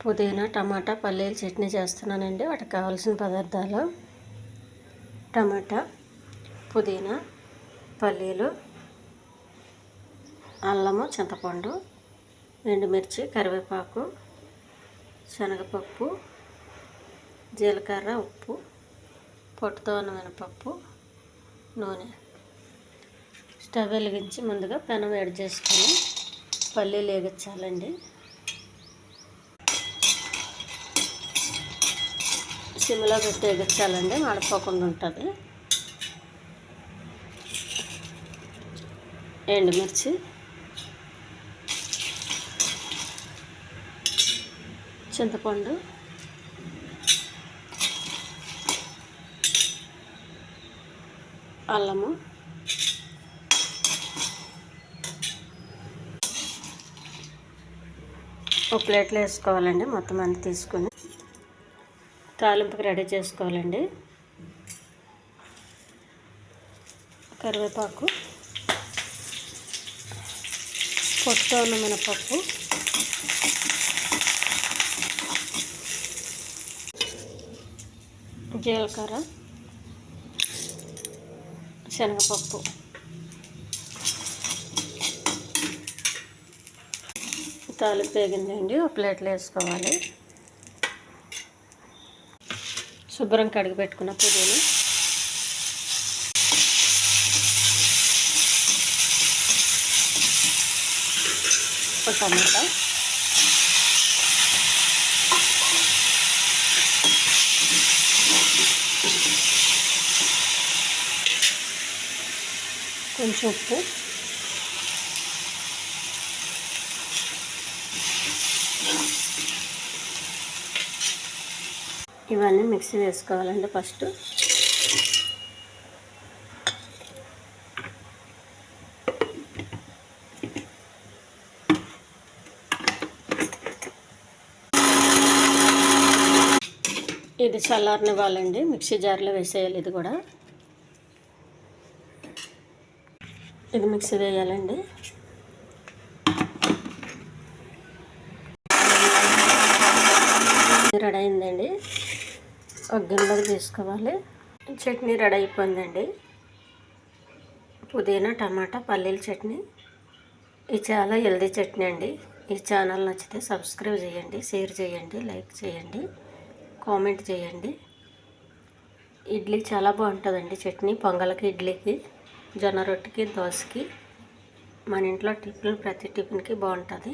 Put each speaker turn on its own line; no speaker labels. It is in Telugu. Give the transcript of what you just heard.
పుదీనా టమాటా పల్లీల చట్నీ చేస్తున్నానండి. వాటికి కావాల్సిన పదార్థాలు: టమాటా, పుదీనా, పల్లీలు, అల్లము, చింతపండు, ఎండుమిర్చి, కరివేపాకు, శనగపప్పు, జీలకర్ర, ఉప్పు, పొట్టుతో ఉన్న మినపప్పు, నూనె. స్టవ్ వెలిగించి ముందుగా పెనం వేడి చేసుకొని పల్లీలు వేగించాలండి. సిమ్లో పెట్టి వేగించాలండి, మాడిపోకుండా ఉంటుంది. ఎండుమిర్చి, చింతపండు, అల్లము, ఒక ప్లేట్లో వేసుకోవాలండి. మొత్తం అన్నీ తీసుకొని తాలింపుకి రెడీ చేసుకోవాలండి. కరివేపాకు, పొట్టుతో ఉన్న మినపప్పు, జీలకర్ర, శనగపప్పు. తాలింపు వేగిందండి, ఒక ప్లేట్లో వేసుకోవాలి. శుభ్రం కడిగి పెట్టుకున్న పుదీనా, ఒక టమాటా, కొంచెం ఉప్పు, ఇవన్నీ మిక్సీ వేసుకోవాలండి. ఫస్ట్ ఇది చల్లారనివ్వాలండి. మిక్సీ జార్లో వేసేయాలి. ఇది కూడా ఇది మిక్సీ వేయాలండి. రెడీ అయిందండి. ఒక గిన్నెలోకి తీసుకోవాలి. చట్నీ రెడీ అయిపోయిందండి. పుదీనా టమాటా పల్లీల చట్నీ. ఇది చాలా హెల్దీ చట్నీ అండి. ఈ ఛానల్ నచ్చితే సబ్స్క్రైబ్ చేయండి, షేర్ చేయండి, లైక్ చేయండి, కామెంట్ చేయండి. ఇడ్లీ చాలా బాగుంటుందండి చట్నీ. పొంగల్కి, ఇడ్లీకి, జొన్న రొట్టెకి, దోశకి, మన ఇంట్లో టిఫిన్ ప్రతి టిఫిన్కి బాగుంటుంది.